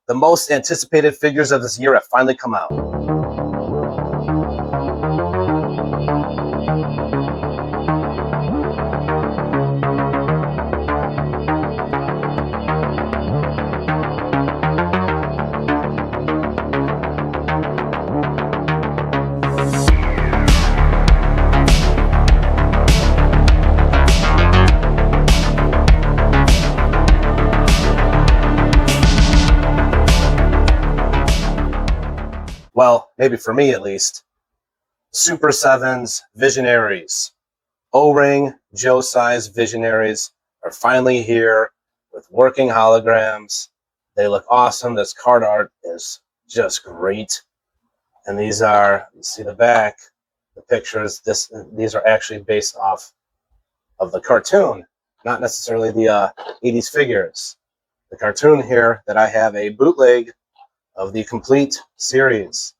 the most anticipated figures of this year have finally come out. Well, maybe for me at least, Super7's Visionaries. O-ring, Joe-size Visionaries are finally here with working holograms. They look awesome. This card art is just great. And these are, you see the back, the pictures, these are actually based off of the cartoon, not necessarily the 80s figures. The cartoon here that I have a bootleg of the complete series.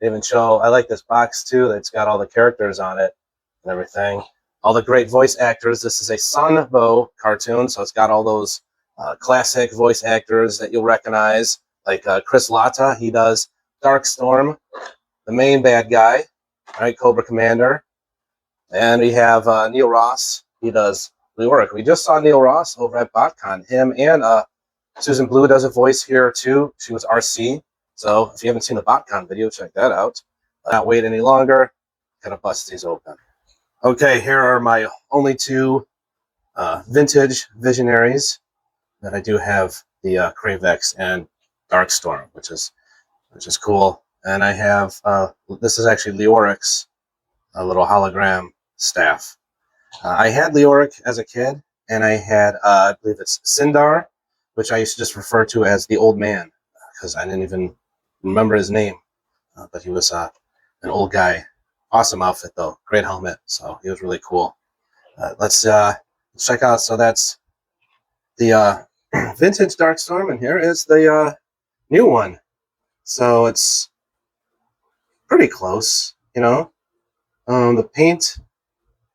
They even show, I like this box too, that's got all the characters on it and everything. All the great voice actors. This is a Sunbow cartoon, so it's got all those classic voice actors that you'll recognize, like Chris Latta. He does Darkstorm, the main bad guy, right? Cobra Commander. And we have Neil Ross. He does Leoric. We just saw Neil Ross over at BotCon. Him and Susan Blue does a voice here too. She was RC. So if you haven't seen the BotCon video, check that out. Not wait any longer. Gotta bust these open. Okay, here are my only two vintage Visionaries that I do have, the Kravex and Darkstorm, which is cool. And I have this is actually Leoric's little hologram staff. I had Leoric as a kid, and I had I believe it's Sindar, which I used to just refer to as the old man because I didn't even remember his name, but he was an old guy. Awesome outfit though, great helmet, so he was really cool. Let's check out. So that's the vintage Darkstorm, and here is the new one. So it's pretty close, you know. The paint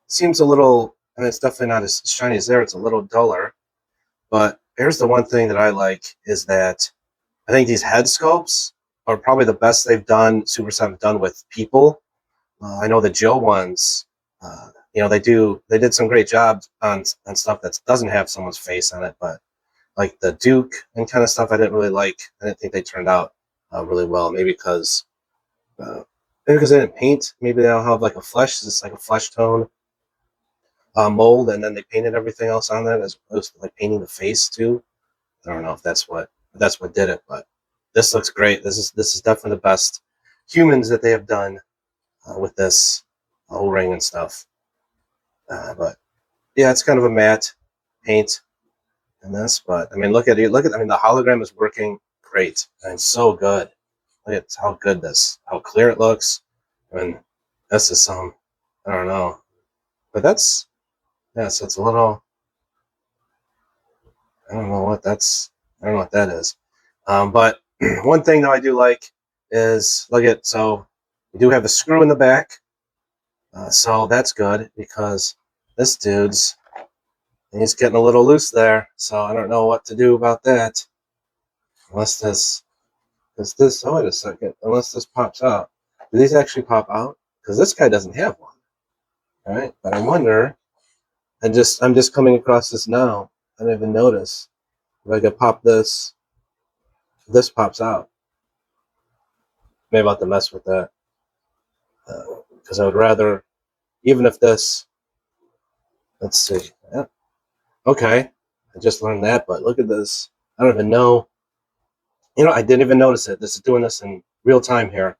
seems a little, and it's definitely not as shiny as there. It's a little duller, but here's the one thing that I like is that I think these head sculpts are probably the best they've done. Super7 done with people. I know the Joe ones, you know, they did some great jobs on stuff that doesn't have someone's face on it, but like the Duke and kind of stuff I didn't really like. I didn't think they turned out really well. Maybe because they didn't paint. Maybe they'll have like a flesh, it's like a flesh tone mold, and then they painted everything else on that as opposed to like painting the face too. I don't know if that's what did it, but this looks great. This is definitely the best humans that they have done with this O-ring and stuff. But yeah, it's kind of a matte paint in this, but I mean, look at it. I mean, the hologram is working great and so good. Look at how good how clear it looks. I mean, this is some, I don't know, but that's, yeah, so it's a little, I don't know what that is. But one thing though I do like is, look at, so we do have the screw in the back. So that's good because this dude's, he's getting a little loose there. So I don't know what to do about that. Unless oh, wait a second, unless this pops out. Do these actually pop out? Because this guy doesn't have one. All right, but I wonder, I'm just coming across this now. I didn't even notice. If I could pop this pops out. Maybe I'll have to mess with that. Because I would rather, even if this, let's see. Yeah. Okay, I just learned that, but look at this. I don't even know. You know, I didn't even notice it. This is doing this in real time here.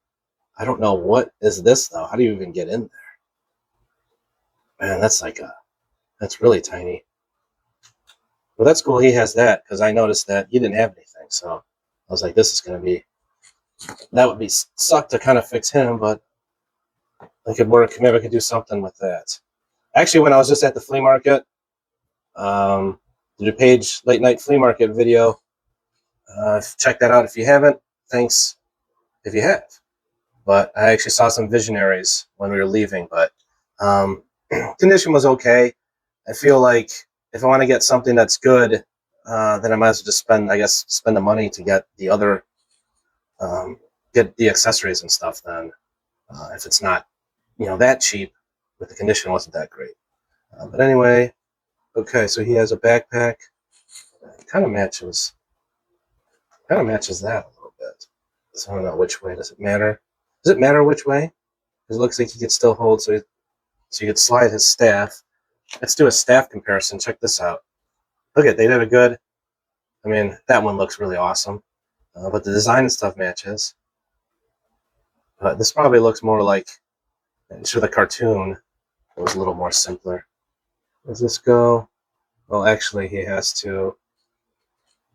I don't know what is this though. How do you even get in there? Man, that's really tiny. Well, that's cool. He has that because I noticed that he didn't have anything. So I was like, this is going to be, that would be suck to kind of fix him, but it could work. Maybe I could do something with that. Actually, when I was just at the flea market, the DuPage late night flea market video, check that out if you haven't. Thanks if you have. But I actually saw some Visionaries when we were leaving, but condition was okay. I feel like if I want to get something that's good, then I might as well just spend the money to get the other, get the accessories and stuff then, if it's not, that cheap, but the condition wasn't that great. But anyway, okay, so he has a backpack. Kind of matches that a little bit. So I don't know which way. Does it matter? Does it matter which way? Because it looks like he could still hold, so you could slide his staff. Let's do a staff comparison. Check this out. Look at, they did a good, I mean, that one looks really awesome. But the design and stuff matches. But this probably looks more like, I'm sure the cartoon was a little more simpler. Does this go? Well, actually, he has to,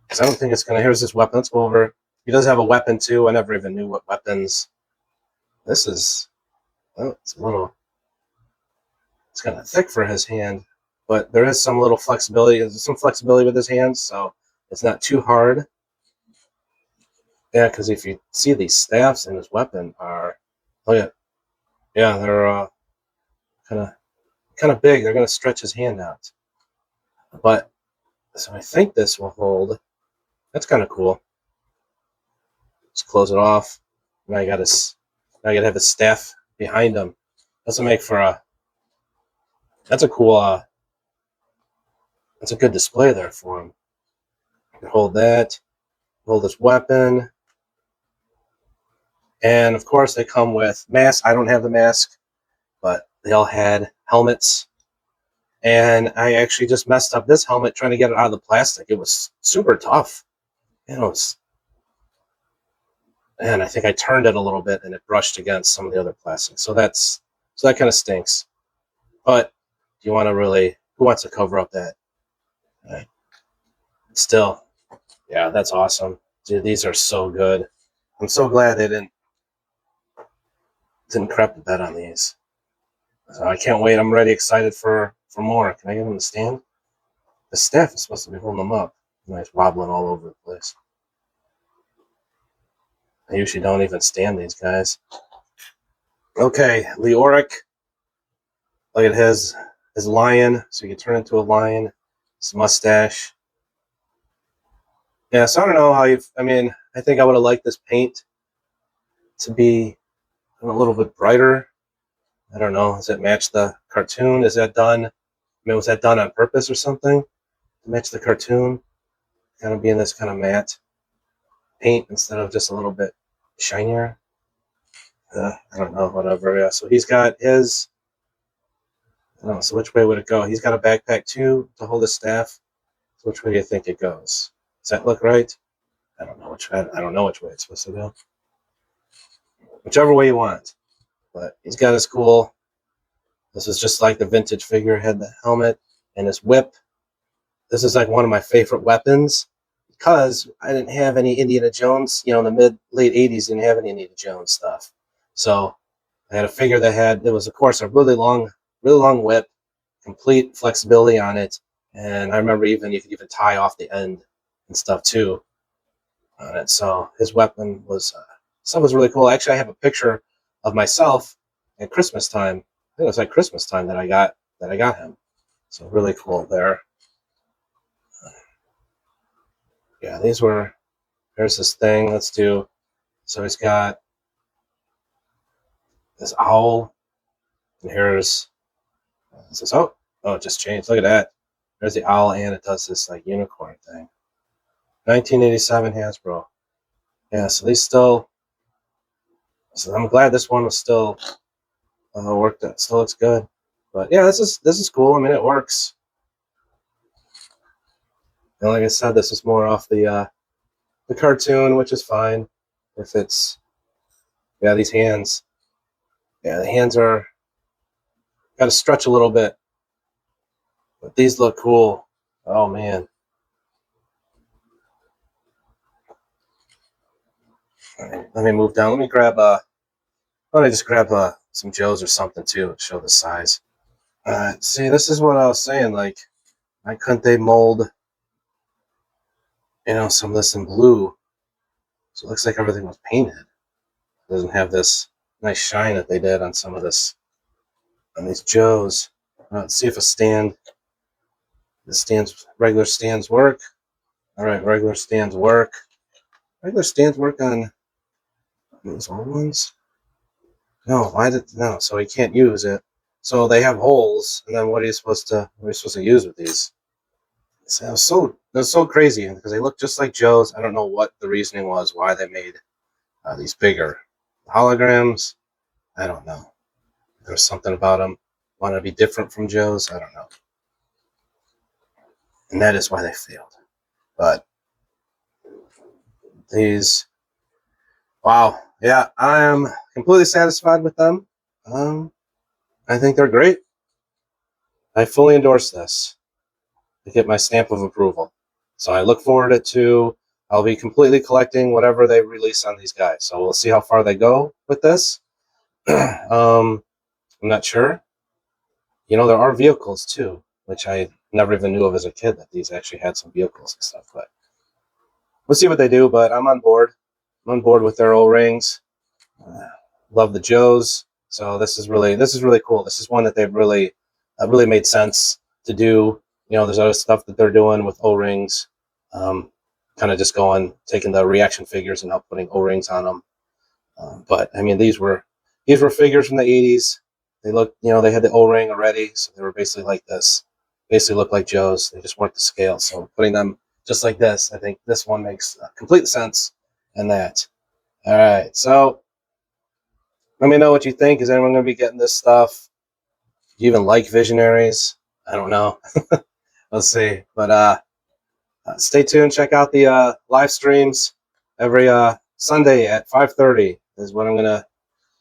because I don't think it's going to, here's this weapon. Let's go over. He does have a weapon, too. I never even knew what weapons. This is, well, it's kind of thick for his hand, but there is some little flexibility. There's some flexibility with his hands, so it's not too hard. Yeah, because if you see these staffs in his weapon are, oh yeah, they're kind of big. They're going to stretch his hand out. But so I think this will hold. That's kind of cool. Let's close it off. Now I got to have his staff behind him. That's make for a. That's a cool. That's a good display there for him. You can hold that. Hold this weapon. And of course, they come with masks. I don't have the mask, but they all had helmets. And I actually just messed up this helmet trying to get it out of the plastic. It was super tough. And I think I turned it a little bit and it brushed against some of the other plastic. So that kind of stinks. But do you want to really, who wants to cover up that? Still, yeah, that's awesome. Dude, these are so good. I'm so glad they didn't crap the bed on these. So I can't wait. I'm ready, excited for more. Can I get them to stand? The staff is supposed to be holding them up. Nice wobbling all over the place. I usually don't even stand these guys. Okay, Leoric. Look at his lion. So you can turn into a lion. His mustache. Yeah, so I don't know how I think I would have liked this paint to be a little bit brighter. I don't know. Does it match the cartoon? Is that done? Was that done on purpose or something to match the cartoon? Kind of being this kind of matte paint instead of just a little bit shinier. I don't know. Whatever. Yeah. So he's got his. I don't know. So which way would it go? He's got a backpack too to hold his staff. So which way do you think it goes? Does that look right? I don't know which way it's supposed to go. Whichever way you want. But he's got his cool. This is just like the vintage figure. Had the helmet and his whip. This is like one of my favorite weapons because I didn't have any Indiana Jones. In the late 80s, didn't have any Indiana Jones stuff. So I had a figure that was, of course, a really long whip, complete flexibility on it. And I remember you could even tie off the end and stuff too on it. So his weapon was really cool. Actually, I have a picture of myself at Christmas time. I think it was like Christmas time that I got him. So really cool there. Yeah, there's this thing. Let's do, so he's got this owl, and here's, it says, oh, it just changed. Look at that. There's the owl, and it does this like unicorn thing. 1987 Hasbro. Yeah, so these still, so I'm glad this one was still worked. It still looks good. But yeah, this is cool. I mean, it works. And like I said, this is more off the cartoon, which is fine. If it's, yeah, these hands. Yeah, the hands are got to stretch a little bit. But these look cool. Oh man. All right, let me move down. Let me just grab some Joes or something too and show the size. See, this is what I was saying. Like, why couldn't they mold, some of this in blue? So it looks like everything was painted. It doesn't have this nice shine that they did on some of this, on these Joes. Let's see if regular stands work. All right, regular stands work. Regular stands work on those old ones? No, no? So he can't use it. So they have holes, and then what are you supposed to use with these? That's so crazy because they look just like Joe's. I don't know what the reasoning was why they made these bigger holograms. I don't know. There's something about them want to be different from Joe's. I don't know, and that is why they failed. But these, wow, yeah, I am completely satisfied with them. I think they're great. I fully endorse this. To get my stamp of approval. So I look forward to, I'll be completely collecting whatever they release on these guys. So we'll see how far they go with this. I'm not sure. You know, there are vehicles too, which I never even knew of as a kid, that these actually had some vehicles and stuff. But we'll see what they do. But I'm on board. I'm on board with their O-rings. Love the Joes. So this is really cool. This is one that they've really made sense to do. You know, there's other stuff that they're doing with O-rings, kind of just taking the reaction figures and now putting O-rings on them. But I mean, these were figures from the 80s. They looked, you know, they had the O-ring already, so they were basically like this. Basically looked like Joe's. They just weren't to scale. So putting them just like this, I think this one makes complete sense in that. All right, so let me know what you think. Is anyone going to be getting this stuff? Do you even like Visionaries? I don't know. Let's see. But stay tuned. Check out the live streams every Sunday at 5:30 is what I'm going to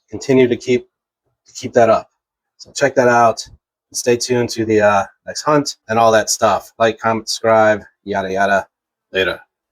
continue to keep that up. So check that out. And stay tuned to the next hunt and all that stuff. Like, comment, subscribe, yada, yada. Later.